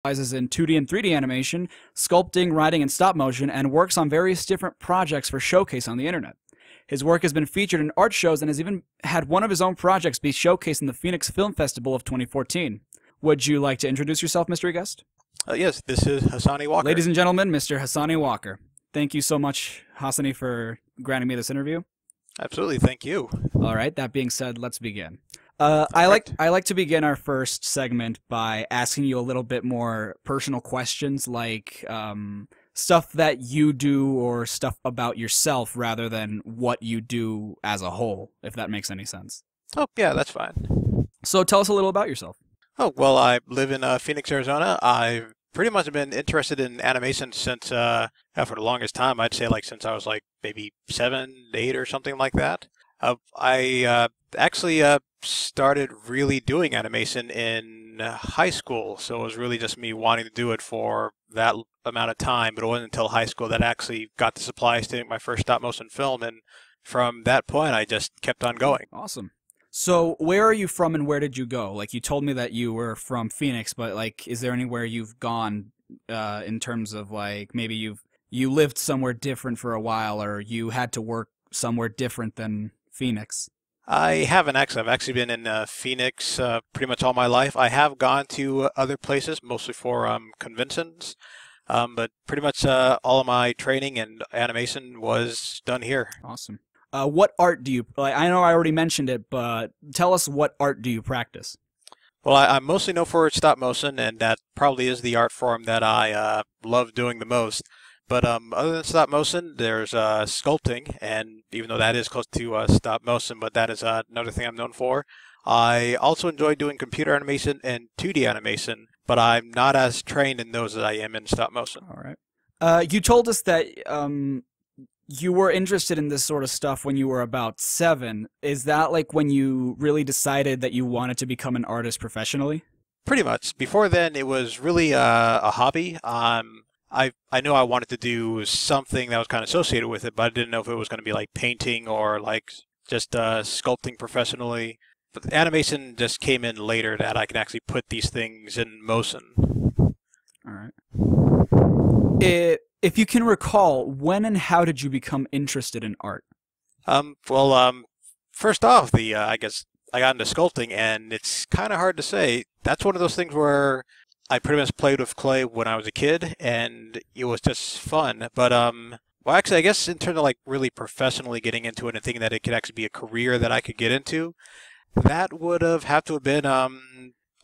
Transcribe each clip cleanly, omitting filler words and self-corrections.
specializes in 2D and 3D animation, sculpting, writing, and stop motion, and works on various different projects for showcase on the internet. His work has been featured in art shows and has even had one of his own projects be showcased in the Phoenix Film Festival of 2014. Would you like to introduce yourself, Mr. Guest? Yes, this is Hasani Walker. Ladies and gentlemen, Mr. Hasani Walker. Thank you so much, Hasani, for granting me this interview. Absolutely, thank you. All right, that being said, let's begin. I like to begin our first segment by asking you a little bit more personal questions, like stuff that you do or stuff about yourself rather than what you do as a whole, if that makes any sense. Oh, yeah, that's fine. So tell us a little about yourself. Oh, well, I live in Phoenix, Arizona. I've pretty much been interested in animation since, for the longest time, I'd say like since I was like maybe 7, 8 or something like that. I actually started really doing animation in high school, so it was really just me wanting to do it for that amount of time, but it wasn't until high school that I actually got the supplies to make my first stop motion film, and from that point I just kept on going. Awesome. So where are you from and where did you go? Like, you told me that you were from Phoenix, but like, is there anywhere you've gone in terms of like maybe you lived somewhere different for a while, or you had to work somewhere different than Phoenix? I haven't actually. I've actually been in Phoenix pretty much all my life. I have gone to other places, mostly for conventions, but pretty much all of my training and animation was done here. Awesome. What art do you, like, I know I already mentioned it, but tell us, what art do you practice? Well, I'm mostly known for stop motion, and that probably is the art form that I love doing the most. But other than stop motion, there's sculpting, and even though that is close to stop motion, but that is another thing I'm known for. I also enjoy doing computer animation and 2D animation, but I'm not as trained in those as I am in stop motion. All right. You told us that you were interested in this sort of stuff when you were about 7. Is that like when you really decided that you wanted to become an artist professionally? Pretty much. Before then, it was really a hobby. I knew I wanted to do something that was kind of associated with it, but I didn't know if it was going to be like painting or like just sculpting professionally. But the animation just came in later, that I can actually put these things in motion. All right. If you can recall, when and how did you become interested in art? First off, I guess I got into sculpting, and it's kind of hard to say. That's one of those things where I pretty much played with clay when I was a kid, and it was just fun. But well, actually, I guess in terms of like really professionally getting into it and thinking that it could actually be a career that I could get into, that would have to have been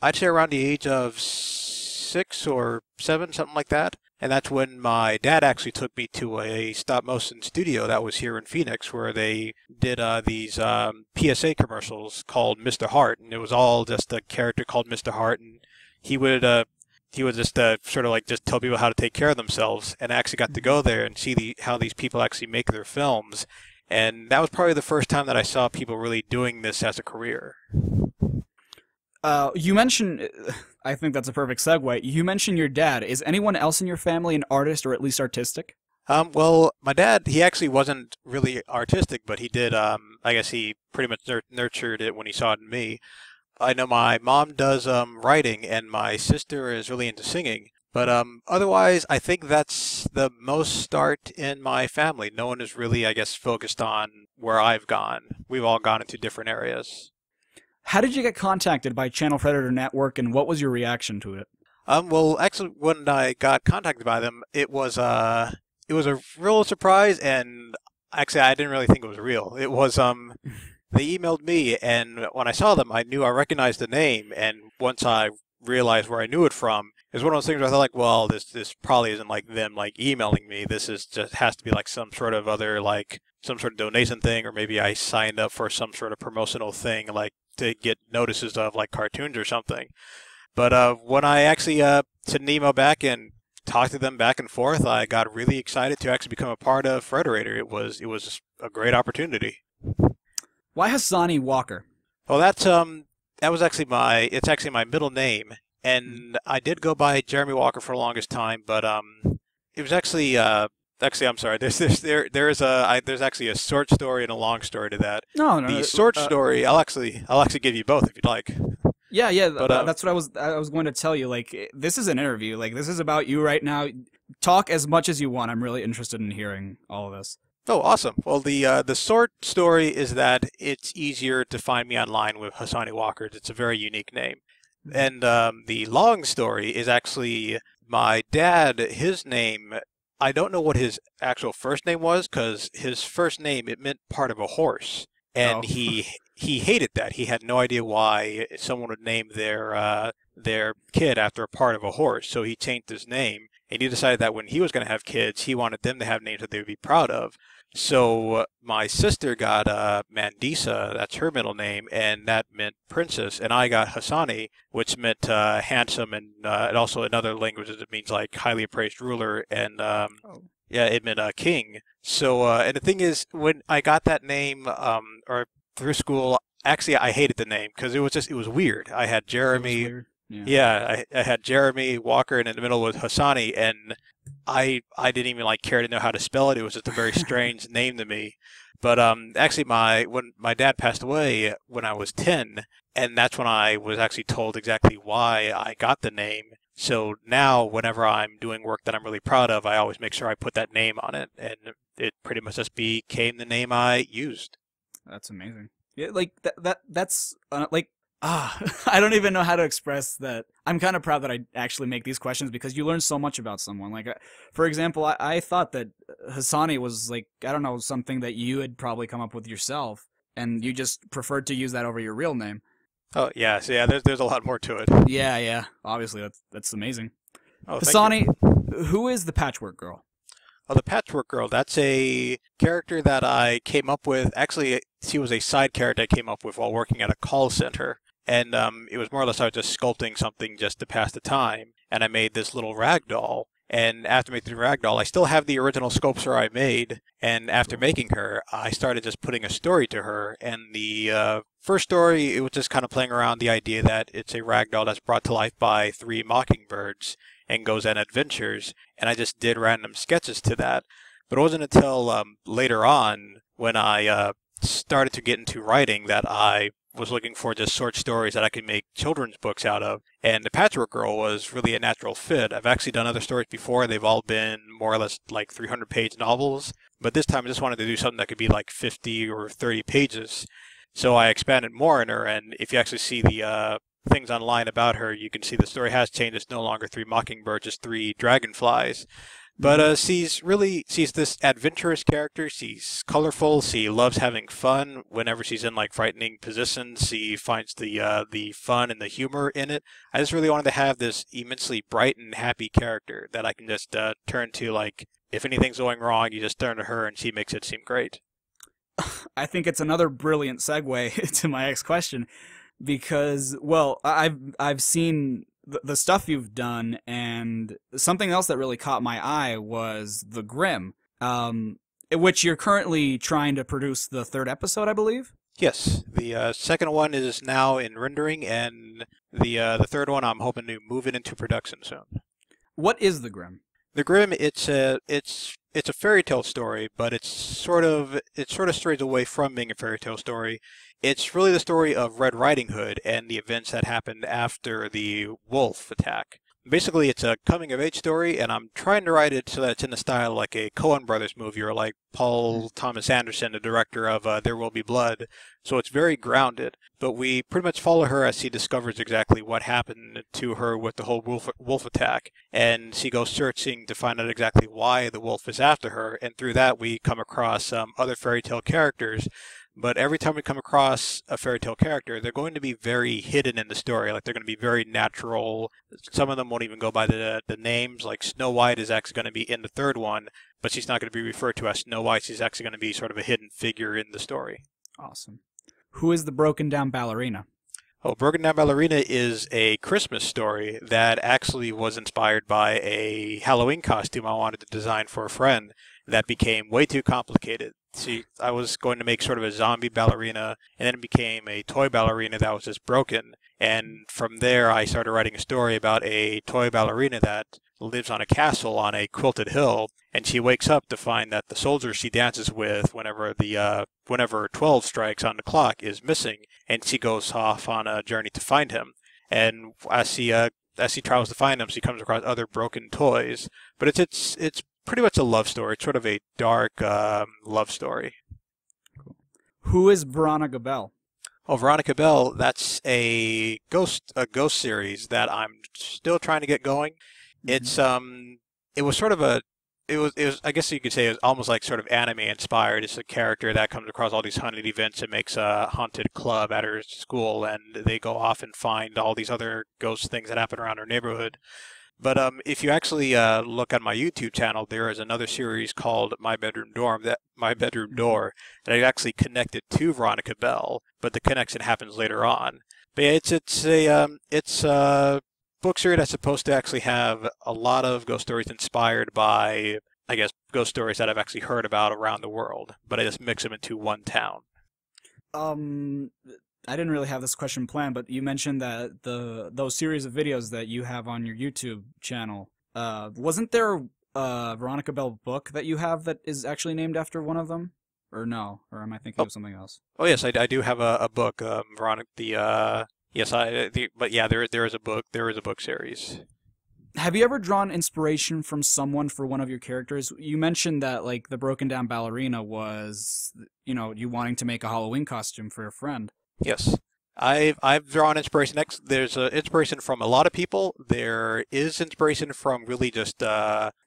I'd say around the age of 6 or 7, something like that. And that's when my dad actually took me to a stop-motion studio that was here in Phoenix, where they did these PSA commercials called Mr. Hart, and it was all just a character called Mr. Hart, and he would just sort of like just tell people how to take care of themselves. And I actually got to go there and see how these people actually make their films, and that was probably the first time that I saw people really doing this as a career. You mentioned, I think that's a perfect segue. You mentioned your dad. Is anyone else in your family an artist, or at least artistic? Well, my dad, he actually wasn't really artistic, but he did, I guess he pretty much nurtured it when he saw it in me. I know my mom does writing, and my sister is really into singing. But otherwise, I think that's the most art in my family. No one is really, I guess, focused on where I've gone. We've all gone into different areas. How did you get contacted by Channel Predator Network, and what was your reaction to it? Well, actually, when I got contacted by them, it was a real surprise, and actually, I didn't really think it was real. It was they emailed me, and when I saw them, I knew I recognized the name, and once I realized where I knew it from, it was one of those things where I thought, like, well, this probably isn't like them like emailing me. This is just has to be like some sort of other like some sort of donation thing, or maybe I signed up for some sort of promotional thing, like to get notices of like cartoons or something. But when I actually sent an email back and talked to them back and forth, I got really excited to actually become a part of Frederator. It was a great opportunity. Why Hasani Walker? Well, that was actually it's actually my middle name, and I did go by Jeremy Walker for the longest time, but it was actually I'm sorry. There's actually a short story and a long story to that. No. The short story, I'll actually give you both if you'd like. Yeah, yeah, But that's what I was going to tell you. Like, this is an interview. Like, this is about you right now. Talk as much as you want. I'm really interested in hearing all of this. oh, awesome. Well, the short story is that it's easier to find me online with Hasani Walker. It's a very unique name. And the long story is actually my dad. His name, I don't know what his actual first name was because his first name it meant part of a horse, and Oh, he hated that. He had no idea why someone would name their kid after a part of a horse. So he changed his name, and he decided that when he was going to have kids, he wanted them to have names that they would be proud of. So my sister got Mandisa, that's her middle name, and that meant princess, and I got Hassani, which meant handsome, and also in other languages it means like highly appraised ruler, and oh, yeah, it meant king. So and the thing is, when I got that name or through school, actually I hated the name because it was weird. I had it was Jeremy. weird. Yeah. Yeah, I had Jeremy Walker, and in the middle was Hassani, and I didn't even like care to know how to spell it. It was just a very strange name to me. But actually, when my dad passed away when I was 10, and that's when I was actually told exactly why I got the name. So now, whenever I'm doing work that I'm really proud of, I always make sure I put that name on it, and it pretty much just became the name I used. That's amazing. Yeah, like that's like I don't even know how to express that. I'm kind of proud that I actually make these questions because you learn so much about someone. Like, for example, I thought that Hassani was like, I don't know, something that you had probably come up with yourself, and you just preferred to use that over your real name. Oh yeah, so yeah, there's a lot more to it. Yeah, yeah. Obviously, that's amazing. Oh, thank you. Hassani, who is the Patchwork Girl? Oh, the Patchwork Girl, that's a character that I came up with. Actually, she was a side character I came up with while working at a call center. And it was more or less I was just sculpting something just to pass the time. And I made this little rag doll. And after making the rag doll, I still have the original sculpture I made. And after making her, I started just putting a story to her. And the first story, it was just kind of playing around the idea that it's a rag doll that's brought to life by three mockingbirds and goes on adventures, and I just did random sketches to that. But it wasn't until later on when I started to get into writing that I was looking for just short stories that I could make children's books out of. And The Patchwork Girl was really a natural fit. I've actually done other stories before. They've all been more or less like 300-page novels. But this time I just wanted to do something that could be like 50 or 30 pages. So I expanded more in her, and if you actually see the things online about her, you can see the story has changed. It's no longer three mockingbirds, it's three dragonflies. But she's this adventurous character. She's colorful. She loves having fun. Whenever she's in like frightening positions, she finds the fun and the humor in it. I just really wanted to have this immensely bright and happy character that I can just turn to. Like if anything's going wrong, you just turn to her and she makes it seem great. I think it's another brilliant segue to my next question because, well, I've seen the stuff you've done, and something else that really caught my eye was the Grimm, which you're currently trying to produce the third episode, I believe. Yes, the second one is now in rendering, and the third one I'm hoping to move it into production soon. What is the Grimm? The Grimm, it's a fairy tale story, but it sort of strays away from being a fairy tale story. It's really the story of Red Riding Hood and the events that happened after the wolf attack. Basically, it's a coming-of-age story, and I'm trying to write it so that it's in the style like a Coen Brothers movie or like Paul Thomas Anderson, the director of There Will Be Blood. So it's very grounded, but we pretty much follow her as she discovers exactly what happened to her with the whole wolf attack, and she goes searching to find out exactly why the wolf is after her, and through that we come across other fairy tale characters. But every time we come across a fairy tale character, they're going to be very hidden in the story. Like they're going to be very natural. Some of them won't even go by the names. Like Snow White is actually going to be in the third one, but she's not going to be referred to as Snow White. She's actually going to be sort of a hidden figure in the story. Awesome. Who is the broken down ballerina? Oh, Broken Down Ballerina is a Christmas story that actually was inspired by a Halloween costume I wanted to design for a friend that became way too complicated. See, I was going to make sort of a zombie ballerina, and then it became a toy ballerina that was just broken. And from there, I started writing a story about a toy ballerina that lives on a castle on a quilted hill, and she wakes up to find that the soldier she dances with whenever 12 strikes on the clock is missing, and she goes off on a journey to find him. and as he travels to find them, she comes across other broken toys. But it's pretty much a love story. It's sort of a dark love story. Who is Veronica Bell? Oh, Veronica Bell, that's a ghost series that I'm still trying to get going. It's it was sort of a it was I guess you could say it was almost like sort of anime inspired. It's a character that comes across all these haunted events and makes a haunted club at her school, and they go off and find all these other ghost things that happen around her neighborhood. But if you actually look on my YouTube channel, there is another series called My Bedroom Door that I actually connected to Veronica Bell, but the connection happens later on. But yeah, it's a book series that's supposed to actually have a lot of ghost stories inspired by, I guess, ghost stories that I've actually heard about around the world. But I just mix them into one town. I didn't really have this question planned, but you mentioned that those series of videos that you have on your YouTube channel, wasn't there a Veronica Bell book that you have that is actually named after one of them? Or no? Or am I thinking of something else? Oh yes, I do have a book, Veronica. Yes, but yeah, there is a book. There is a book series. Have you ever drawn inspiration from someone for one of your characters? You mentioned that like the broken down ballerina was, you wanting to make a Halloween costume for a friend. Yes. I've drawn inspiration. There's inspiration from a lot of people. There is inspiration from really just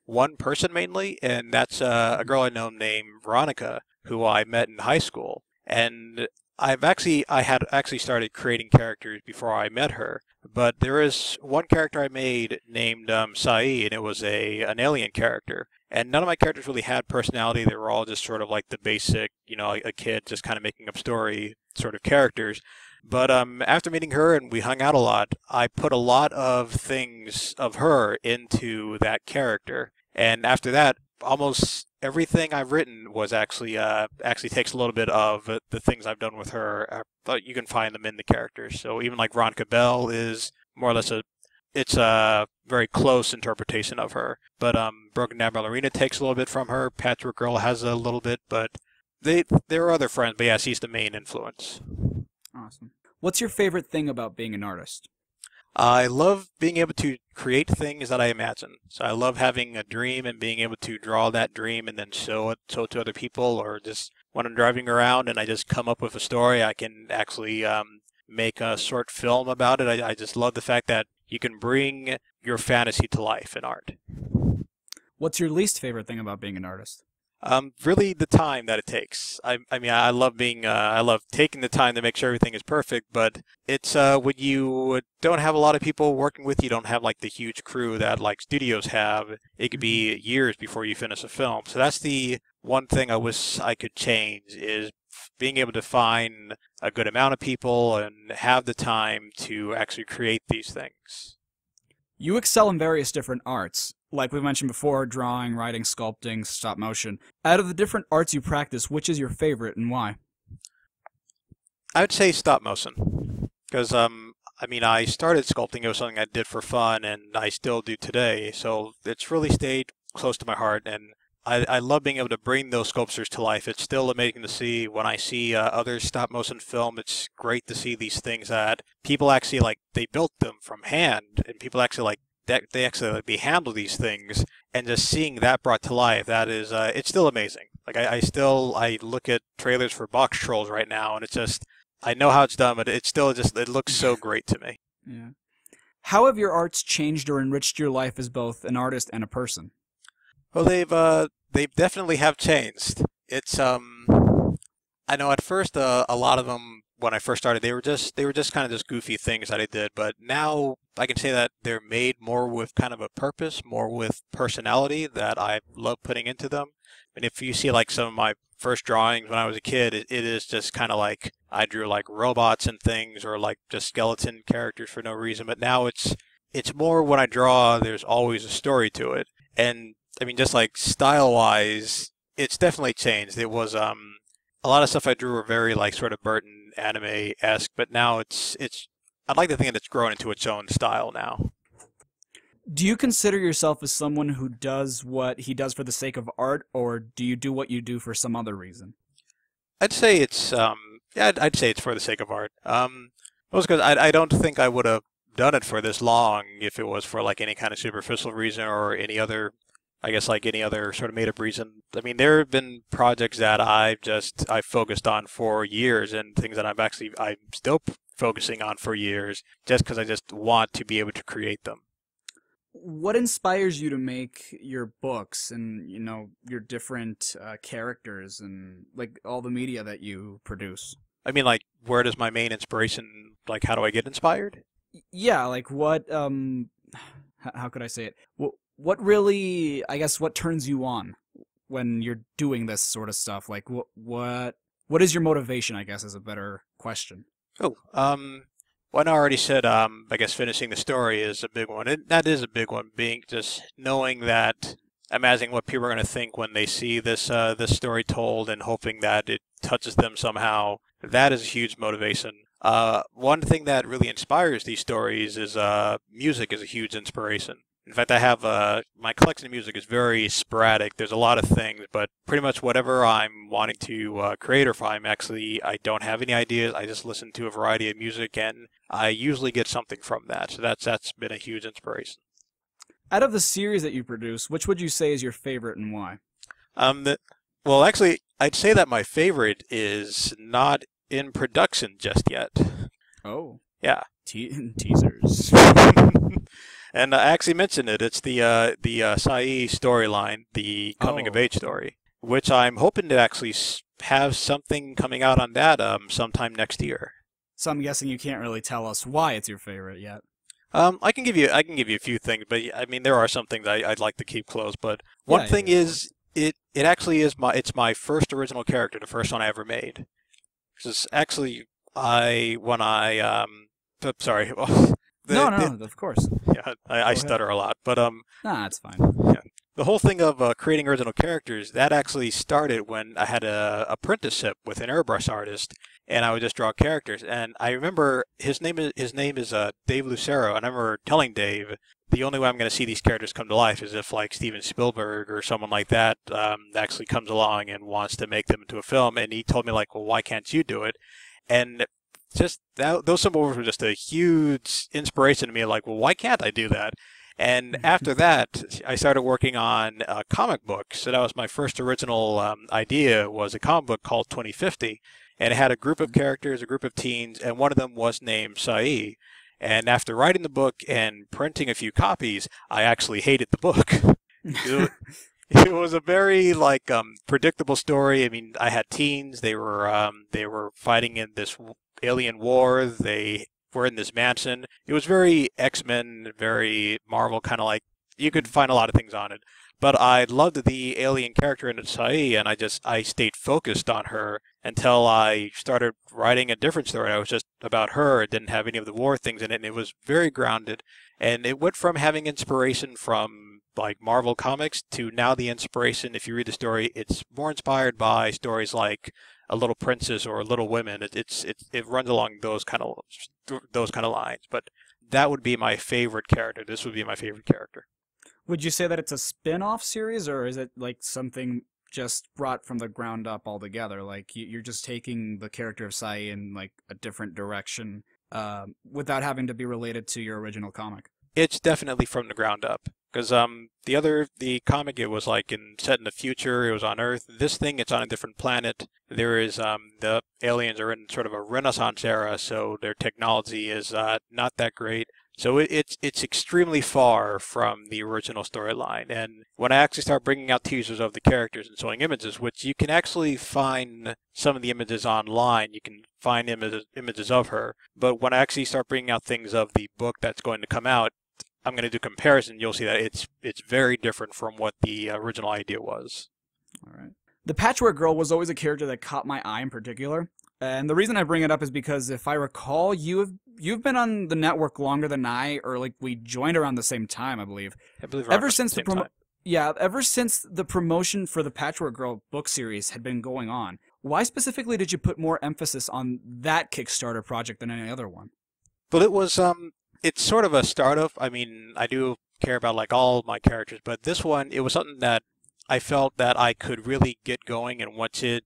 one person mainly, and that's a girl I know named Veronica, who I met in high school. And I had actually started creating characters before I met her. But there is one character I made named Sai, and it was an alien character. And none of my characters really had personality. They were all just sort of like the basic, a kid just kind of making up story sort of characters. But after meeting her and we hung out a lot, I put a lot of things of her into that character. And after that, almost everything I've written was actually takes a little bit of the things I've done with her. But you can find them in the characters. So even like Veronica Bell is more or less it's a very close interpretation of her. But Broken Down Ballerina takes a little bit from her. Patchwork Girl has a little bit, but there are other friends. But yeah, she's the main influence. Awesome. What's your favorite thing about being an artist? I love being able to create things that I imagine. So I love having a dream and being able to draw that dream and then show it to other people, or just when I'm driving around and I just come up with a story, I can actually make a short film about it. I just love the fact that you can bring your fantasy to life in art. What's your least favorite thing about being an artist? Really the time that it takes. I mean, I love taking the time to make sure everything is perfect, but it's when you don't have a lot of people working with you, don't have like the huge crew that like studios have, it could be years before you finish a film. So that's the one thing I wish I could change, is being able to find a good amount of people and have the time to actually create these things. You excel in various different arts. Like we mentioned before, drawing, writing, sculpting, stop motion. Out of the different arts you practice, which is your favorite and why? I would say stop motion, because I mean, I started sculpting. It was something I did for fun, and I still do today. So it's really stayed close to my heart, and I love being able to bring those sculptures to life. It's still amazing to see when I see other stop motion film. It's great to see these things that people actually like. They built them from hand, and people actually like. They actually like, they handle these things, and just seeing that brought to life, that is it's still amazing. Like I look at trailers for Box Trolls right now, and it's just, I know how it's done, but it's still just, it looks so great to me. Yeah. How have your arts changed or enriched your life as both an artist and a person? Well, they've definitely have changed. It's I know at first a lot of them, when I first started, they were just kind of just goofy things that I did, but now I can say that they're made more with kind of a purpose, more with personality that I love putting into them. And if you see like some of my first drawings when I was a kid, it is just kind of like I drew like robots and things, or like just skeleton characters for no reason. But now it's more, when I draw, there's always a story to it. And I mean, just like style-wise, it's definitely changed. It was a lot of stuff I drew were very like sort of Burton anime-esque, but now it's I'd like to think that it's grown into its own style now. Do you consider yourself as someone who does what he does for the sake of art, or do you do what you do for some other reason? I'd say it's yeah, I'd say it's for the sake of art. Most because I don't think I would have done it for this long if it was for like any kind of superficial reason or any other, I guess like any other sort of made up reason. I mean, there have been projects that I've focused on for years and things that I'm still focusing on for years just because I just want to be able to create them. What inspires you to make your books and your different characters and like all the media that you produce? I mean, like, where does my main inspiration, like, how do I get inspired? Yeah, like what how could I say it? What really, I guess, what turns you on when you're doing this sort of stuff? Like what is your motivation, I guess, is a better question. Oh, well, I already said, I guess finishing the story is a big one. That is a big one, being just knowing that, imagining what people are going to think when they see this story told and hoping that it touches them somehow. That is a huge motivation. One thing that really inspires these stories is music is a huge inspiration. In fact, I have my collection of music is very sporadic. There's a lot of things, but pretty much whatever I'm wanting to create, or if I don't have any ideas, I just listen to a variety of music, and I usually get something from that. So that's been a huge inspiration. Out of the series that you produce, which would you say is your favorite and why? Well, actually, I'd say that my favorite is not in production just yet. Oh, Yeah. Teasers. And I actually mentioned it. It's the Sai storyline, the coming of age story, which I'm hoping to actually have something coming out on that sometime next year. So I'm guessing you can't really tell us why it's your favorite yet. I can give you a few things, but I mean there are some things I'd like to keep close. But one thing is it actually is my first original character, the first one I ever made. This is actually sorry. No, of course. Yeah, I stutter a lot, but Nah, it's fine. yeah. The whole thing of creating original characters, that actually started when I had a apprenticeship with an airbrush artist, and I would just draw characters. And I remember his name is Dave Lucero, and I remember telling Dave the only way I'm going to see these characters come to life is if like Steven Spielberg or someone like that actually comes along and wants to make them into a film. And he told me like, well, why can't you do it? And just those simple words were just a huge inspiration to me. Like, well, why can't I do that? And after that, I started working on comic books. So that was my first original idea, was a comic book called 2050. And it had a group of characters, a group of teens, and one of them was named Sai. And after writing the book and printing a few copies, I actually hated the book. It was a very like predictable story. I mean, I had teens. They were fighting in this alien war. They were in this mansion. It was very X-Men, very Marvel, kind of like, you could find a lot of things on it. But I loved the alien character in Sai, and I stayed focused on her until I started writing a different story. I was just about her. It didn't have any of the war things in it, and it was very grounded. And it went from having inspiration from like Marvel comics to now the inspiration, if you read the story, it's more inspired by stories like A Little Princess or Little Women. It runs along those kind of lines. But that would be my favorite character. This would be my favorite character. Would you say that it's a spin-off series, or is it like something just brought from the ground up altogether? Like you're just taking the character of Sai in like a different direction without having to be related to your original comic? It's definitely from the ground up. Because the comic, it was like set in the future. It was on Earth. This thing, it's on a different planet. There is the aliens are in sort of a Renaissance era, so their technology is not that great. So it's extremely far from the original storyline. And when I actually start bringing out teasers of the characters and showing images, which you can actually find some of the images online, you can find images of her. But when I actually start bringing out things of the book that's going to come out, I'm going to do comparison. You'll see that it's very different from what the original idea was. All right. The Patchwork Girl was always a character that caught my eye in particular. And the reason I bring it up is because if I recall, you've been on the network longer than I, or like we joined around the same time, I believe. I believe ever since ever since the promotion for the Patchwork Girl book series had been going on. Why specifically did you put more emphasis on that Kickstarter project than any other one? But it was it's sort of a startup. I mean, I do care about like all my characters, but this one, it was something that I felt that I could really get going, and once it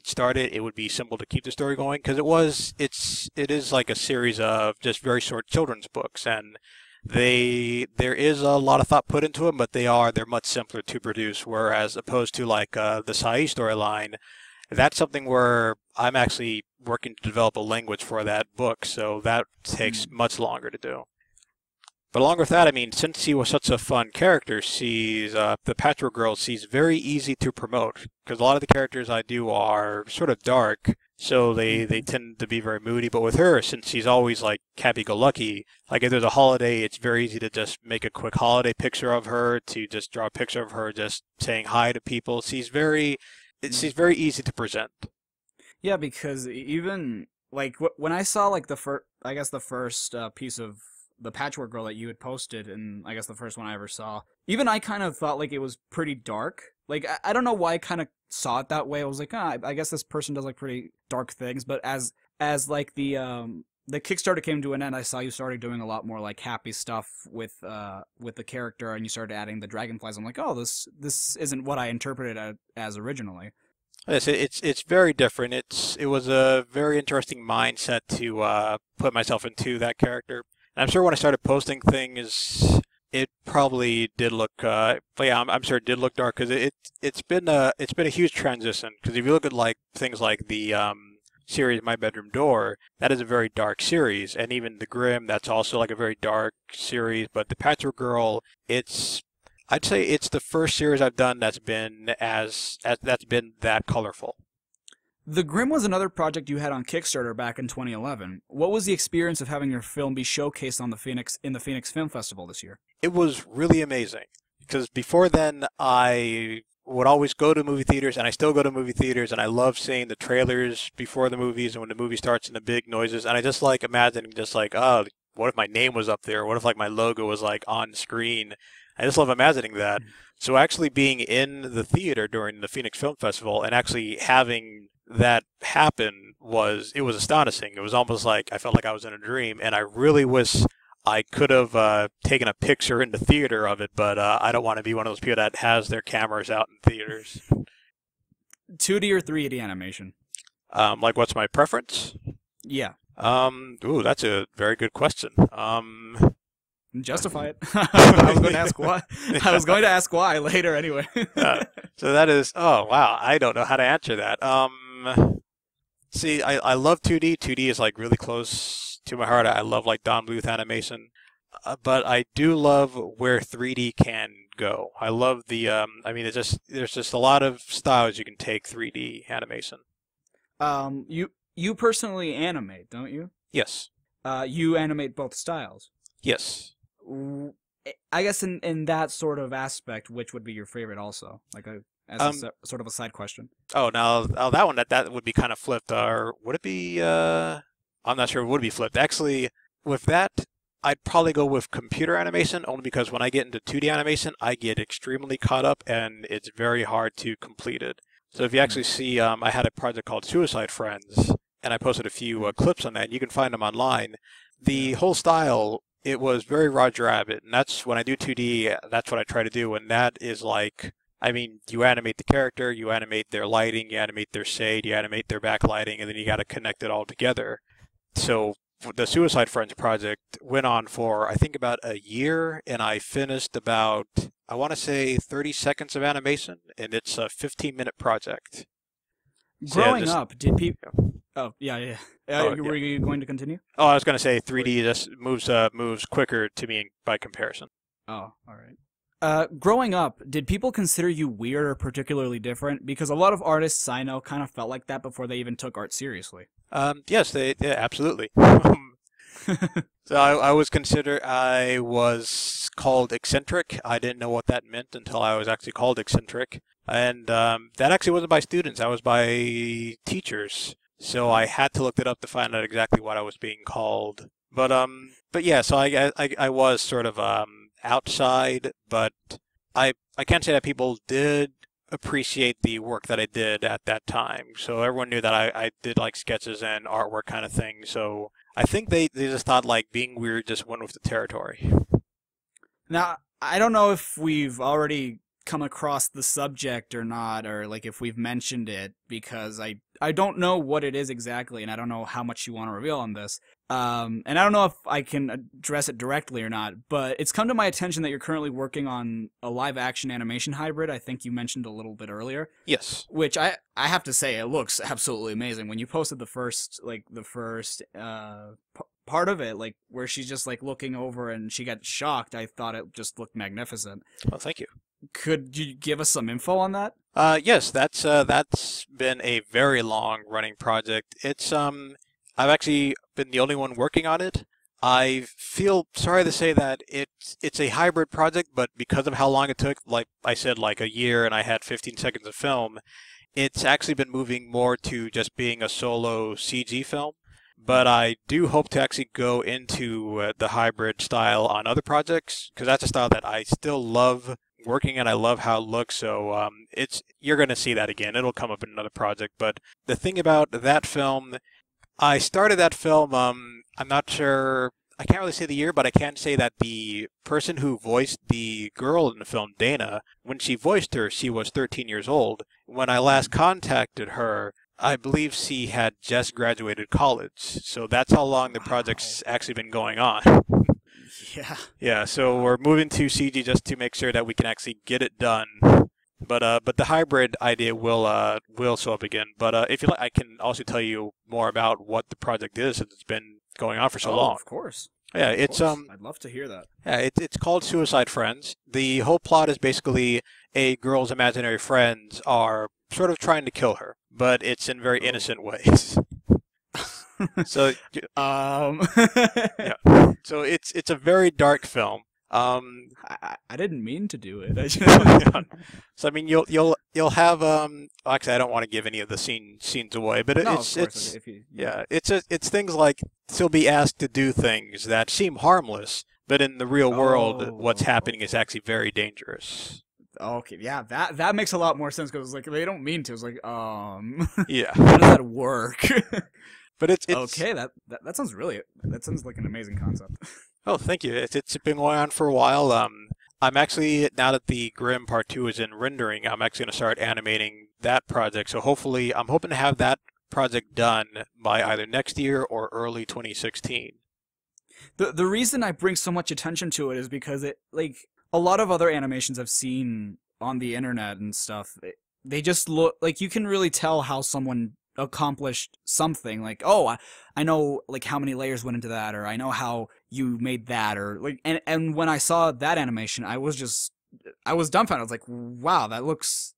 started, it would be simple to keep the story going because it is like a series of just very short children's books, and there is a lot of thought put into them, but they're much simpler to produce. Whereas opposed to like the Sai storyline, that's something where I'm actually working to develop a language for that book, so that takes much longer to do. But along with that, I mean, since he was such a fun character, the Patchwork Girl, she's very easy to promote because a lot of the characters I do are sort of dark, so they tend to be very moody. But with her, since she's always like happy-go-lucky, like if there's a holiday, it's very easy to just make a quick holiday picture of her, to just draw a picture of her just saying hi to people. She's very easy to present. Yeah, because even like when I saw like the first piece of the Patchwork Girl that you had posted, and I guess the first one I ever saw, even I kind of thought like it was pretty dark. Like I don't know why I kind of saw it that way. I was like, I guess this person does like pretty dark things. But as like the Kickstarter came to an end, I saw you started doing a lot more like happy stuff with the character, and you started adding the dragonflies. I'm like, oh, this isn't what I interpreted it as originally. Yes, it's very different. It was a very interesting mindset to put myself into that character. And I'm sure when I started posting things, it probably did look. But yeah, I'm sure it did look dark because it's been a huge transition. Because if you look at like things like the series My Bedroom Door, that is a very dark series, and even the Grimm, that's also like a very dark series. But the Patchwork Girl, I'd say it's the first series I've done that's been that's been that colorful. The Grimm was another project you had on Kickstarter back in 2011. What was the experience of having your film be showcased on the Phoenix Film Festival this year? It was really amazing because before then I would always go to movie theaters, and I still go to movie theaters, and I love seeing the trailers before the movies and when the movie starts and the big noises, and I just like imagining just like, oh, what if my name was up there? What if like my logo was like on screen? I just love imagining that. So actually being in the theater during the Phoenix Film Festival and actually having that happen was astonishing. It was almost like I felt like I was in a dream, and I really wish I could have taken a picture in the theater of it, but I don't want to be one of those people that has their cameras out in theaters. 2D or 3D animation? Like what's my preference? Yeah. Ooh, that's a very good question. Justify it. I was going to ask why. I was going to ask why later anyway. So that is, oh wow, I don't know how to answer that. See, I love 2D. 2D is like really close to my heart. I love like Don Bluth animation, but I do love where 3D can go. I love the, I mean, there's just a lot of styles you can take 3D animation. You personally animate, don't you? Yes. You animate both styles. Yes. I guess in that sort of aspect, which would be your favorite also? Like sort of a side question. Oh, now that one that would be kind of flipped. Or would it be? I'm not sure. It would be flipped. Actually, with that, I'd probably go with computer animation only because when I get into 2D animation, I get extremely caught up and it's very hard to complete it. So if you actually see, I had a project called Suicide Friends, and I posted a few clips on that. You can find them online. The whole style, it was very Roger Rabbit, and that's when I do 2D, that's what I try to do, and that is like, I mean, you animate the character, you animate their lighting, you animate their shade, you animate their backlighting, and then you got to connect it all together. So the Suicide Friends project went on for, I think, about a year, and I finished about, I want to say, 30 seconds of animation, and it's a 15-minute project. Growing up, did people... Oh, yeah. Were you going to continue? Oh, I was going to say 3D just moves quicker to me by comparison. Oh, all right. Growing up, did people consider you weird or particularly different? Because a lot of artists I know kind of felt like that before they even took art seriously. Yes, absolutely. So I was called eccentric. I didn't know what that meant until I was actually called eccentric. And that actually wasn't by students. That was by teachers. So I had to look it up to find out exactly what I was being called. But yeah, so I was sort of outside, but I can't say that people did appreciate the work that I did at that time. So everyone knew that I did like sketches and artwork kind of thing. So I think they just thought like being weird just went with the territory. Now, I don't know if we've already come across the subject or not, or like if we've mentioned it, because I don't know what it is exactly, and I don't know how much you want to reveal on this. And I don't know if I can address it directly or not, but it's come to my attention that you're currently working on a live action animation hybrid. I think you mentioned a little bit earlier. Yes. Which I have to say, it looks absolutely amazing. When you posted the first part of it, like where she's just like looking over and she got shocked, I thought it just looked magnificent. Well, thank you. Could you give us some info on that? Yes, that's been a very long running project. It's I've actually been the only one working on it. I feel sorry to say that it's a hybrid project, but because of how long it took, like I said, like a year, and I had 15 seconds of film, it's actually been moving more to just being a solo CG film. But I do hope to actually go into the hybrid style on other projects, because that's a style that I still love working and I love how it looks. So you're going to see that again. It'll come up in another project. But the thing about that film, I started that film, I'm not sure, I can't really say the year, but I can say that the person who voiced the girl in the film, Dana, when she voiced her, she was 13 years old. When I last contacted her, I believe she had just graduated college. So that's how long the project's actually been going on. Yeah. Yeah, so we're moving to CG just to make sure that we can actually get it done. But the hybrid idea will show up again. But if you like, I can also tell you more about what the project is, since it's been going on for so long. Of course. Yeah, it's I'd love to hear that. Yeah, it's called Suicide Friends. The whole plot is basically a girl's imaginary friends are sort of trying to kill her, but it's in very innocent ways. So yeah. So it's a very dark film. I didn't mean to do it. So I mean, you'll have actually, I don't want to give any of the scenes away, but it's things like she'll be asked to do things that seem harmless, but in the real world, what's happening is actually very dangerous. Okay, yeah, that makes a lot more sense, because like they don't mean to. It's like yeah, how does that work? But it's okay. That sounds like an amazing concept. Oh, thank you. It's been going on for a while. I'm actually, now that the Grimm Part 2 is in rendering, I'm actually going to start animating that project. So hopefully, I'm hoping to have that project done by either next year or early 2016. The reason I bring so much attention to it is because it, like, a lot of other animations I've seen on the internet and stuff, they just look like you can really tell how someone accomplished something. Like, oh, I know like how many layers went into that, or I know how you made that, or like, and when I saw that animation, I was dumbfounded. I was like, wow, that looks,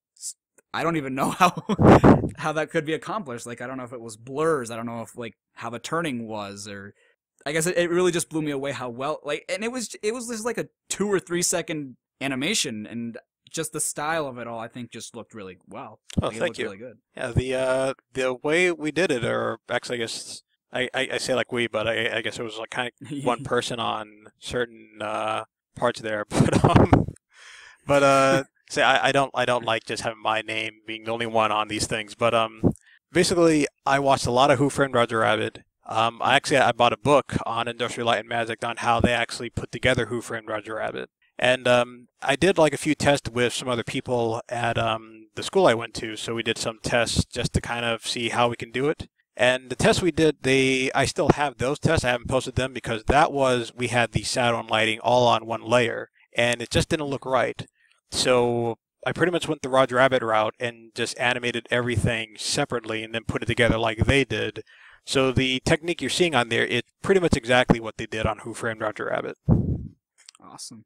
I don't even know how that could be accomplished. Like, I don't know if it was blurs, I don't know if like how the turning was, or I guess it really just blew me away how well, like, and it was just like a 2 or 3 second animation, and just the style of it all, I think, just looked really well. Oh, thank you. Really good. Yeah, the way we did it, or actually, I guess I say like we, but I guess it was like kind of one person on certain parts there. But say I don't like just having my name being the only one on these things. But basically, I watched a lot of Who Framed Roger Rabbit. I bought a book on Industrial Light and Magic on how they actually put together Who Framed Roger Rabbit. And I did like a few tests with some other people at the school I went to. So we did some tests just to kind of see how we can do it. And the tests we did, I still have those tests. I haven't posted them because we had the shadow and lighting all on one layer, and it just didn't look right. So I pretty much went the Roger Rabbit route and just animated everything separately and then put it together like they did. So the technique you're seeing on there, it's pretty much exactly what they did on Who Framed Roger Rabbit. Awesome.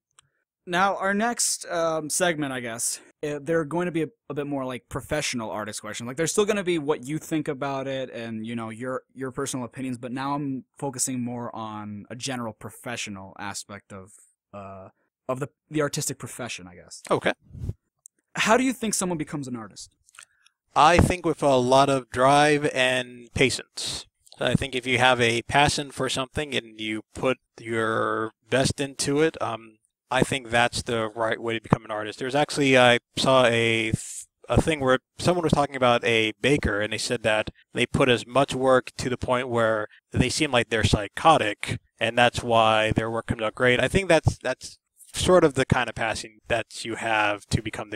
Now, our next segment, I guess, they're going to be a bit more like professional artist questions. Like, there's still going to be what you think about it and, you know, your personal opinions, but now I'm focusing more on a general professional aspect of the artistic profession, I guess. Okay. How do you think someone becomes an artist? I think with a lot of drive and patience. I think if you have a passion for something and you put your best into it, I think that's the right way to become an artist. There's actually, I saw a thing where someone was talking about a baker, and they said that they put as much work to the point where they seem like they're psychotic, and that's why their work comes out great. I think that's sort of the kind of passing that you have to become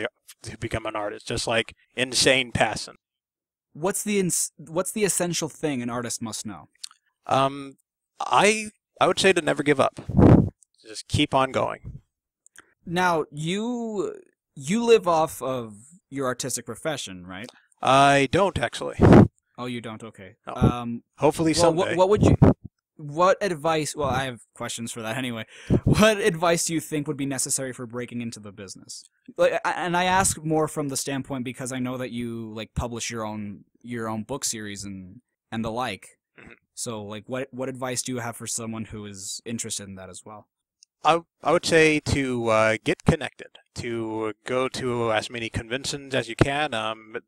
an artist, just like insane passing. What's the essential thing an artist must know? Um, I would say to never give up. Just keep on going. Now, you live off of your artistic profession, right? I don't actually. Oh, you don't? Okay. No. Hopefully Well, someday. what would you? What advice? Well, I have questions for that anyway. What advice do you think would be necessary for breaking into the business? And I ask more from the standpoint because I know that you like publish your own book series and the like. Mhm. So, like, what advice do you have for someone who is interested in that as well? I would say to get connected, to go to as many conventions as you can.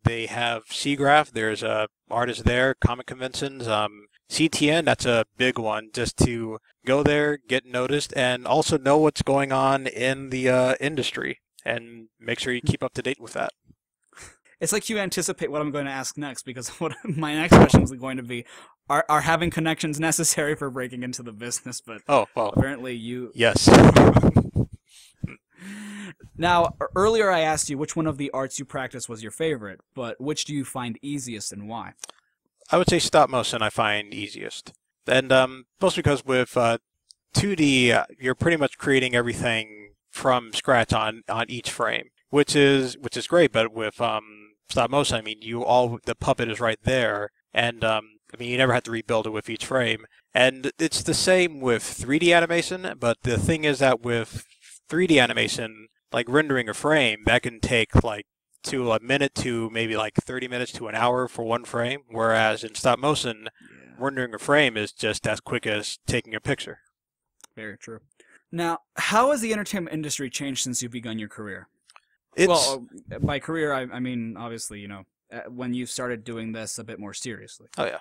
They have SIGGRAPH. There's artists there, comic conventions. CTN, that's a big one, just to go there, get noticed, and also know what's going on in the industry, and make sure you keep up to date with that. It's like you anticipate what I'm going to ask next because what my next question was going to be, are having connections necessary for breaking into the business? But Oh, well, apparently you. yes. Now, earlier I asked you which one of the arts you practice was your favorite, but which do you find easiest and why? I would say stop motion I find easiest. And mostly because with 2D, you're pretty much creating everything from scratch on each frame, which is great. But with stop motion, I mean, the puppet is right there, and I mean, you never have to rebuild it with each frame. And it's the same with 3D animation, but the thing is that with 3D animation, like rendering a frame, that can take like to a minute to maybe like 30 minutes to an hour for one frame, whereas in stop motion, rendering a frame is just as quick as taking a picture. Very true. Now, how has the entertainment industry changed since you've begun your career? It's Well, by career, I mean, obviously, when you started doing this a bit more seriously. oh yeah,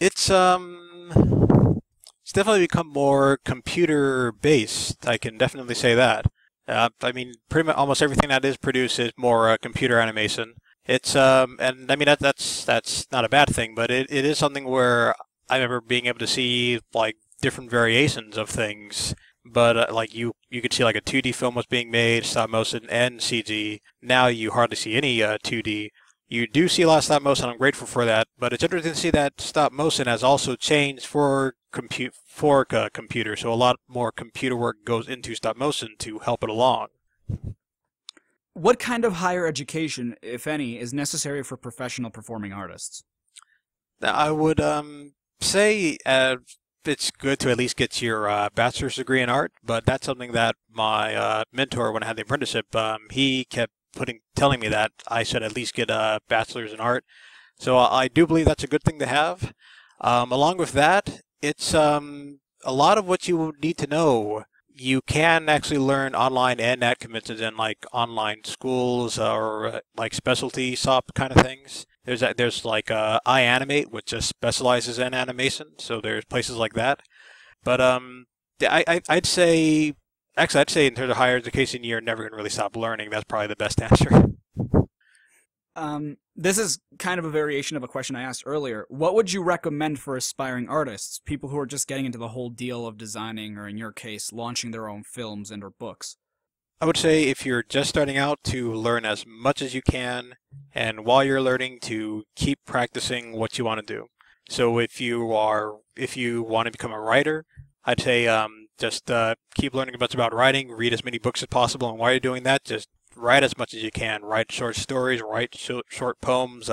it's definitely become more computer based. I can definitely say that. I mean, pretty much almost everything that is produced is more computer animation. It's and I mean that's not a bad thing, but it is something where I remember being able to see like different variations of things. But like you could see like a 2D film was being made, stop motion and CG. Now you hardly see any 2D. You do see a lot of stop motion. I'm grateful for that. But it's interesting to see that stop motion has also changed for computer. So a lot more computer work goes into stop motion to help it along. What kind of higher education, if any, is necessary for professional performing artists? Now, I would say it's good to at least get your bachelor's degree in art, but that's something that my mentor, when I had the apprenticeship, he kept telling me that I should at least get a bachelor's in art. So I do believe that's a good thing to have. Along with that, it's a lot of what you would need to know. You can actually learn online and at conventions and like online schools or like specialty shop kind of things. There's like iAnimate, which just specializes in animation. So there's places like that. But I'd say in terms of higher education, you're never going to really stop learning. That's probably the best answer. This is kind of a variation of a question I asked earlier. What would you recommend for aspiring artists, people who are just getting into the whole deal of designing, or in your case, launching their own films and or books? I would say if you're just starting out, to learn as much as you can, and while you're learning, to keep practicing what you want to do. So if you want to become a writer, I'd say just keep learning as much about writing, read as many books as possible, and while you're doing that, just write as much as you can. Write short stories, write short poems,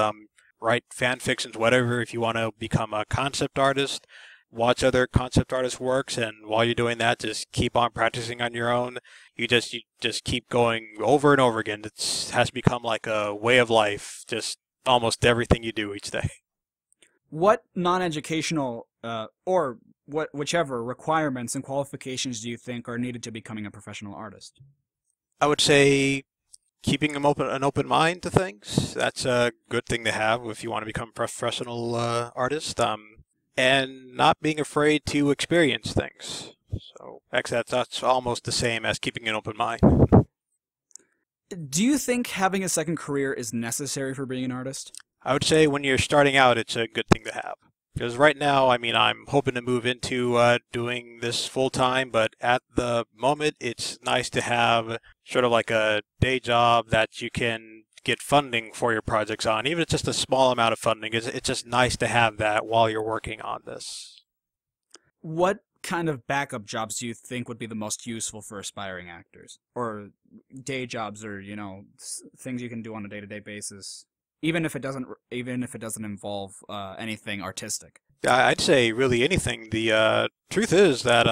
write fan fictions, whatever. If you want to become a concept artist, watch other concept artists' works, and while you're doing that, just keep on practicing on your own. You just keep going over and over again. It has become like a way of life, just almost everything you do each day. What non-educational or whichever requirements and qualifications do you think are needed to becoming a professional artist? I would say keeping an open mind to things. That's a good thing to have if you want to become a professional artist. And not being afraid to experience things. So actually, that's almost the same as keeping an open mind. Do you think having a second career is necessary for being an artist? I would say when you're starting out, it's a good thing to have. Because right now, I mean, I'm hoping to move into doing this full time, but at the moment, it's nice to have sort of like a day job that you can get funding for your projects on. Even if it's just a small amount of funding, it's just nice to have that while you're working on this. What kind of backup jobs do you think would be the most useful for aspiring actors, or day jobs, or things you can do on a day-to-day basis, even if it doesn't involve anything artistic? Yeah, I'd say really anything. The truth is that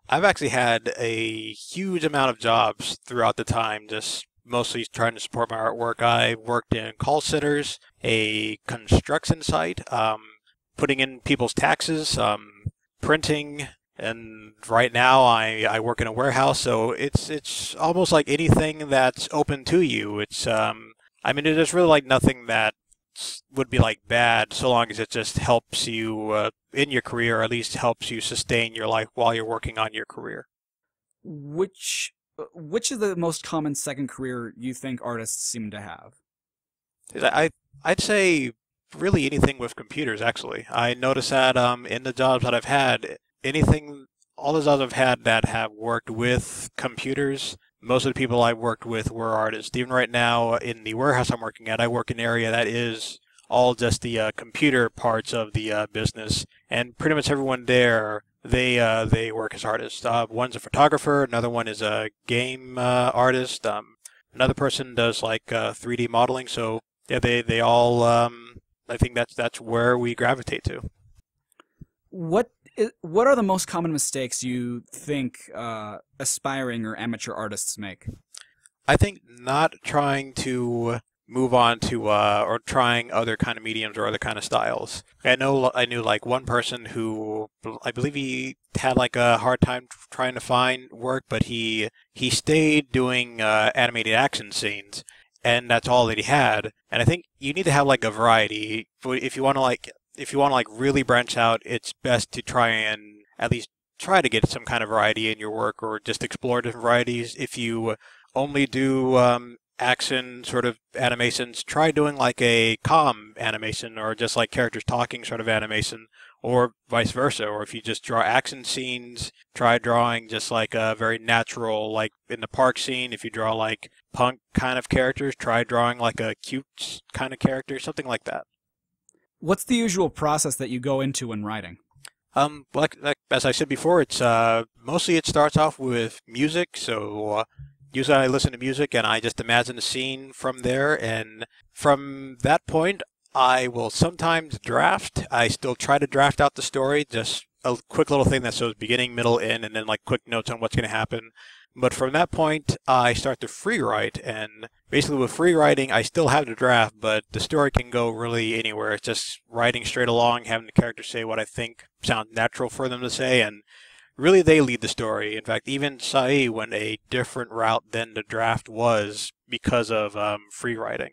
I've actually had a huge amount of jobs throughout the time, just mostly trying to support my artwork. I worked in call centers, a construction site, putting in people's taxes, printing, and right now I work in a warehouse. So it's almost like anything that's open to you. It's I mean, there's really like nothing that would be like bad, so long as it just helps you in your career, or at least helps you sustain your life while you're working on your career. Which is the most common second career you think artists seem to have? I'd say really anything with computers. Actually, I noticed that in the jobs that I've had, anything, all the jobs I've had that have worked with computers. Most of the people I worked with were artists. Even right now in the warehouse I'm working at, I work in an area that is all just the computer parts of the business, and pretty much everyone there they work as artists. One's a photographer, another one is a game artist. Another person does like 3D modeling. So yeah, they all. I think that's where we gravitate to. What are the most common mistakes you think aspiring or amateur artists make? I think not trying to move on to or trying other kind of mediums or other kind of styles. I knew like one person who I believe he had like a hard time trying to find work, but he stayed doing animated action scenes, and that's all that he had. And I think you need to have like a variety if you want to like really branch out. It's best to try and at least try to get some kind of variety in your work, or just explore different varieties. If you only do action sort of animations, try doing like a calm animation, or just like characters talking sort of animation, or vice versa. Or if you just draw action scenes, try drawing just like a very natural, like in the park scene. If you draw like punk kind of characters, try drawing like a cute kind of character, something like that. What's the usual process that you go into when writing? Like as I said before, it's mostly it starts off with music. So usually I listen to music and I just imagine a scene from there, and from that point I will sometimes draft. I still try to draft out the story, just a quick little thing that shows beginning, middle, end, and then like quick notes on what's going to happen. But from that point, I start to free write, and basically with free writing, I still have the draft, but the story can go really anywhere. It's just writing straight along, having the characters say what I think sounds natural for them to say, and really they lead the story. In fact, even Sai went a different route than the draft was because of free writing.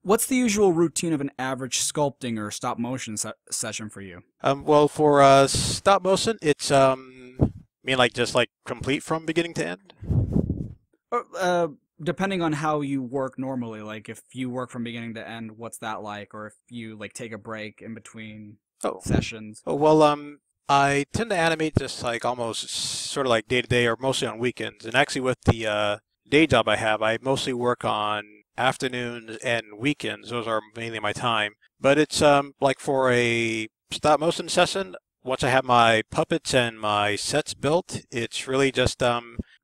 What's the usual routine of an average sculpting or stop motion session for you? Well, for stop motion, it's mean like just like complete from beginning to end. Depending on how you work normally, like if you work from beginning to end, what's that like? Or if you like take a break in between sessions? Oh well, I tend to animate just like almost sort of like day to day, or mostly on weekends. And actually, with the day job I have, I mostly work on afternoons and weekends. Those are mainly my time. But it's like for a stop motion session, once I have my puppets and my sets built, it's really just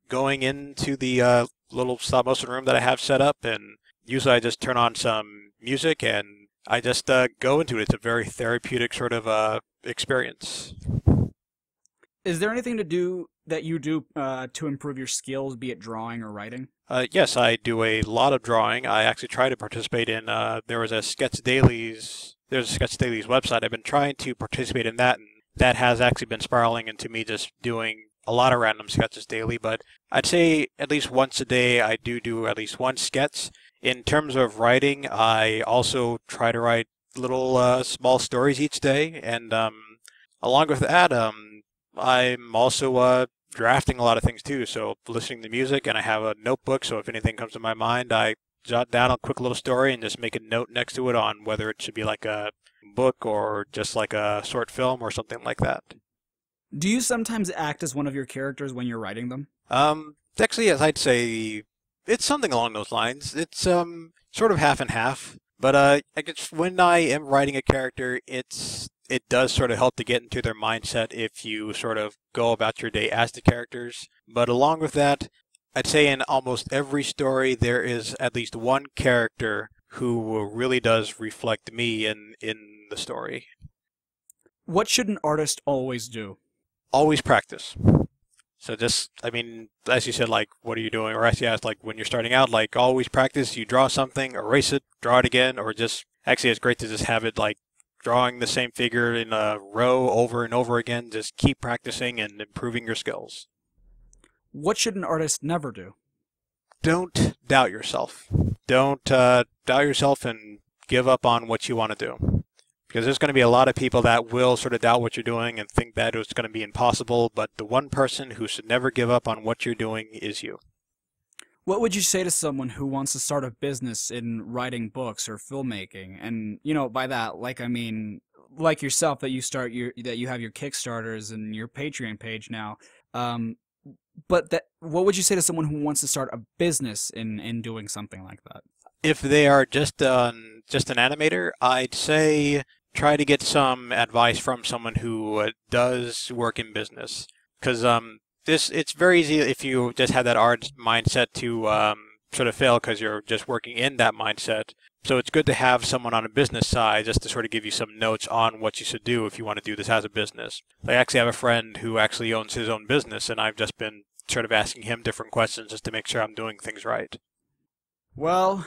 going into the little stop motion room that I have set up, and usually I just turn on some music and I just go into it. It's a very therapeutic sort of experience. Is there anything that you do to improve your skills, be it drawing or writing? Yes, I do a lot of drawing. I actually try to participate in. There's a Sketch Dailies website. I've been trying to participate in that, and that has actually been spiraling into me just doing a lot of random sketches daily. But I'd say at least once a day I do at least one sketch. In terms of writing, I also try to write little small stories each day, and along with that, I'm also drafting a lot of things too. So listening to music, and I have a notebook. So if anything comes to my mind, I jot down a quick little story and just make a note next to it on whether it should be like a a book or just like a short film or something like that. Do you sometimes act as one of your characters when you're writing them? Actually, yes, I'd say it's something along those lines. It's sort of half and half. But I guess when I am writing a character, it does sort of help to get into their mindset if you sort of go about your day as the characters. But along with that, I'd say in almost every story there is at least one character who really does reflect me in the story. What should an artist always do? Always practice. So just, I mean, as you said, like, what are you doing? Or as you asked, like, when you're starting out, like, always practice. You draw something, erase it, draw it again, or just, actually, it's great to just have it, like, drawing the same figure in a row over and over again. Just keep practicing and improving your skills. What should an artist never do? Don't doubt yourself. Don't doubt yourself and give up on what you want to do. Because there's going to be a lot of people that will sort of doubt what you're doing and think that it's going to be impossible, but the one person who should never give up on what you're doing is you. What would you say to someone who wants to start a business in writing books or filmmaking? And, you know, by that, like, I mean, like yourself, that you have your Kickstarters and your Patreon page now. What would you say to someone who wants to start a business in doing something like that? If they are just an animator, I'd say try to get some advice from someone who does work in business. Because it's very easy if you just have that art mindset to sort of fail because you're just working in that mindset. So it's good to have someone on a business side just to sort of give you some notes on what you should do if you want to do this as a business. I actually have a friend who actually owns his own business, and I've just been sort of asking him different questions just to make sure I'm doing things right. Well,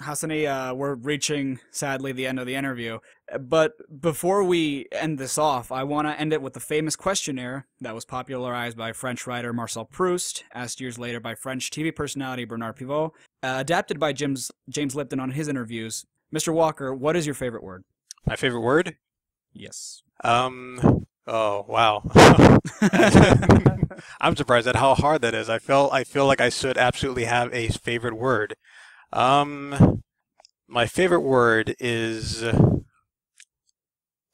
Hasani, we're reaching, sadly, the end of the interview. But before we end this off, I want to end it with the famous questionnaire that was popularized by French writer Marcel Proust, asked years later by French TV personality Bernard Pivot, adapted by James Lipton on his interviews. Mr. Walker, what is your favorite word? My favorite word? Yes. Oh, wow. I'm surprised at how hard that is. I feel like I should absolutely have a favorite word. My favorite word is,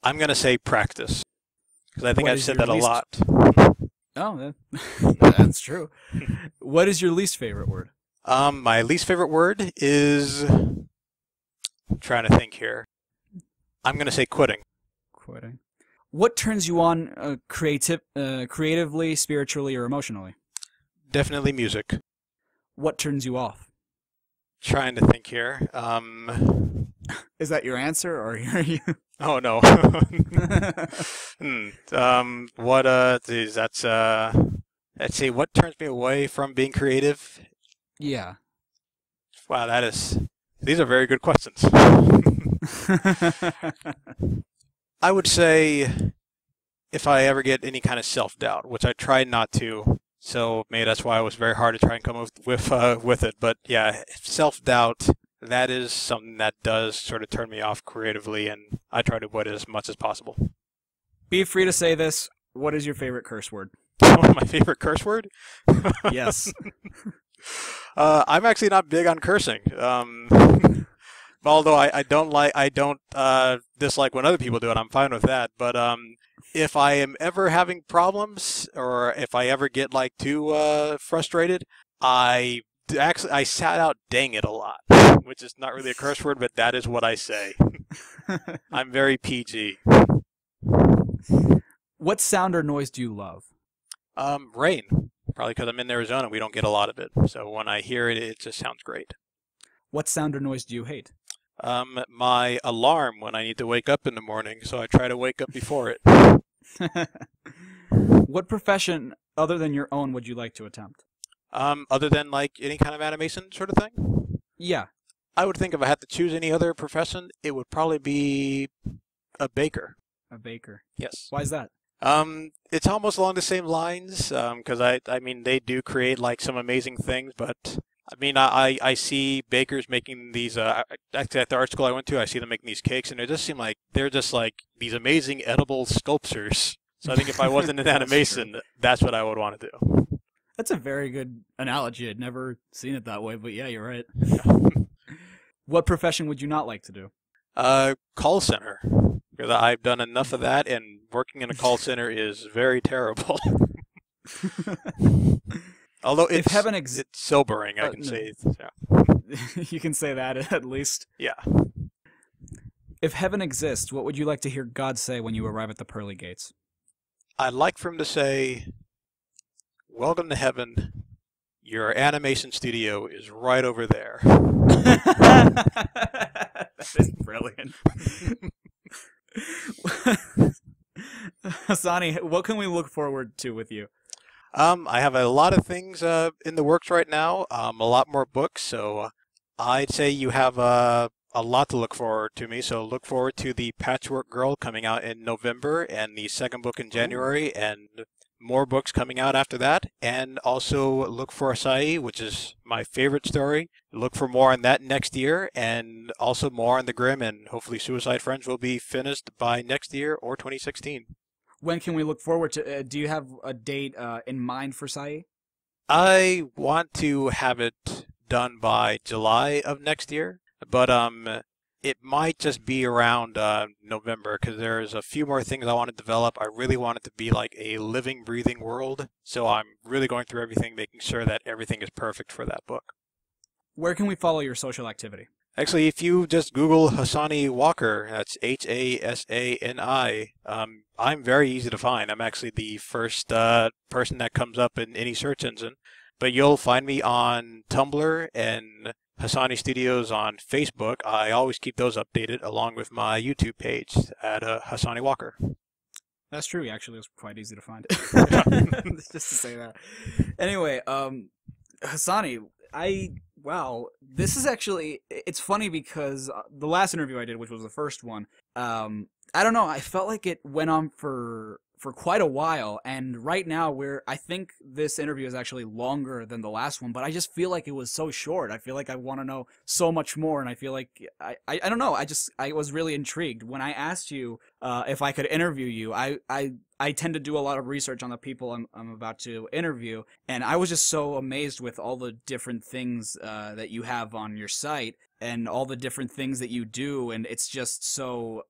I'm going to say practice. Because I think I've said that a lot. Oh, that's true. What is your least favorite word? My least favorite word is, I'm trying to think here. I'm going to say quitting. Quitting. What turns you on creatively, spiritually, or emotionally? Definitely music. What turns you off? Trying to think here. Is that your answer, or are you? Oh no. Geez, that's let's see. What turns me away from being creative? Yeah. Wow, these are very good questions. I would say if I ever get any kind of self-doubt, which I try not to, so maybe that's why it was very hard to try and come up with it. But yeah, self-doubt, that is something that does sort of turn me off creatively, and I try to avoid it as much as possible. Be free to say this. What is your favorite curse word? My favorite curse word? Yes. I'm actually not big on cursing. Although I don't dislike when other people do it. I'm fine with that. But if I am ever having problems, or if I ever get like too frustrated, I sat out "dang it" a lot, which is not really a curse word, but that is what I say. I'm very PG. What sound or noise do you love? Rain. Probably because I'm in Arizona, we don't get a lot of it. So when I hear it, it just sounds great. What sound or noise do you hate? My alarm when I need to wake up in the morning, so I try to wake up before it. What profession other than your own would you like to attempt? Other than like any kind of animation sort of thing? Yeah. I would think if I had to choose any other profession, it would probably be a baker. A baker. Yes. Why is that? It's almost along the same lines, because I mean, they do create like some amazing things, but I mean, I see bakers making these, actually at the art school I went to, I see them making these cakes, and it just seem like they're just like these amazing edible sculptures. So I think if I wasn't in animation, that's what I would want to do. That's a very good analogy. I'd never seen it that way, but yeah, you're right. What profession would you not like to do? Call center. Because I've done enough of that, and working in a call center is very terrible. Although If it's sobering, I can no. say. Yeah. You can say that at least. Yeah. If heaven exists, what would you like to hear God say when you arrive at the pearly gates? I'd like for him to say, "Welcome to heaven. Your animation studio is right over there." That is brilliant. Hasani, what can we look forward to with you? I have a lot of things in the works right now. A lot more books, so I'd say you have a lot to look forward to me. So look forward to the Patchwork Girl coming out in November, and the second book in January, and more books coming out after that. And also look for Asai, which is my favorite story. Look for more on that next year, and also more on the Grimm, and hopefully Suicide Friends will be finished by next year or 2016. When can we look forward to? Do you have a date in mind for Sai? I want to have it done by July of next year, but it might just be around November because there's a few more things I want to develop. I really want it to be like a living, breathing world, so I'm really going through everything, making sure that everything is perfect for that book. Where can we follow your social activity? Actually, if you just Google Hasani Walker, that's Hasani, I'm very easy to find. I'm actually the first person that comes up in any search engine. But you'll find me on Tumblr and Hasani Studios on Facebook. I always keep those updated along with my YouTube page at Hasani Walker. That's true. Actually, it was quite easy to find. Just to say that. Anyway, Hasani, wow, this is actually, it's funny because the last interview I did, which was the first one, I don't know, I felt like it went on for quite a while, and right now I think this interview is actually longer than the last one, but I just feel like it was so short. I feel like I want to know so much more, and I feel like, I don't know, I was really intrigued. When I asked you if I could interview you, I tend to do a lot of research on the people I'm about to interview, and I was just so amazed with all the different things that you have on your site and all the different things that you do, and it's just so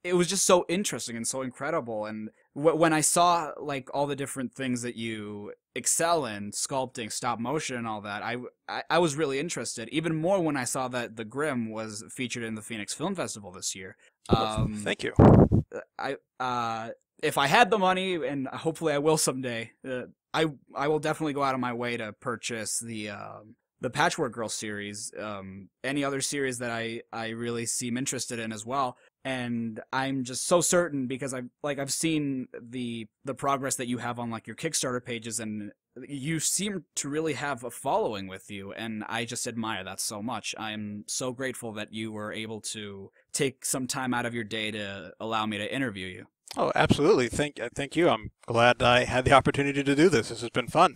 it was just so interesting and so incredible. And when I saw like all the different things that you excel in, sculpting, stop motion, and all that, I was really interested. Even more when I saw that the Grimm was featured in the Phoenix Film Festival this year. Thank you. If I had the money, and hopefully I will someday, I will definitely go out of my way to purchase the Patchwork Girl series, any other series that I really seem interested in as well. And I'm just so certain because I've seen the progress that you have on like your Kickstarter pages, and you seem to really have a following with you, and I just admire that so much. I'm so grateful that you were able to take some time out of your day to allow me to interview you. Oh, absolutely. Thank you. I'm glad I had the opportunity to do this. This has been fun.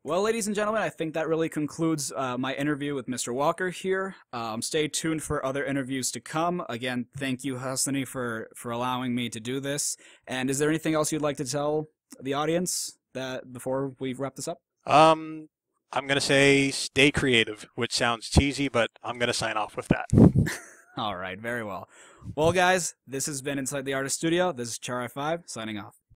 Well, ladies and gentlemen, I think that really concludes my interview with Mr. Walker here. Stay tuned for other interviews to come. Again, thank you, Hasani, for allowing me to do this. And is there anything else you'd like to tell the audience that before we wrap this up? I'm going to say stay creative, which sounds cheesy, but I'm going to sign off with that. All right, very well. Well, guys, this has been Inside the Artist Studio. This is Char5 signing off.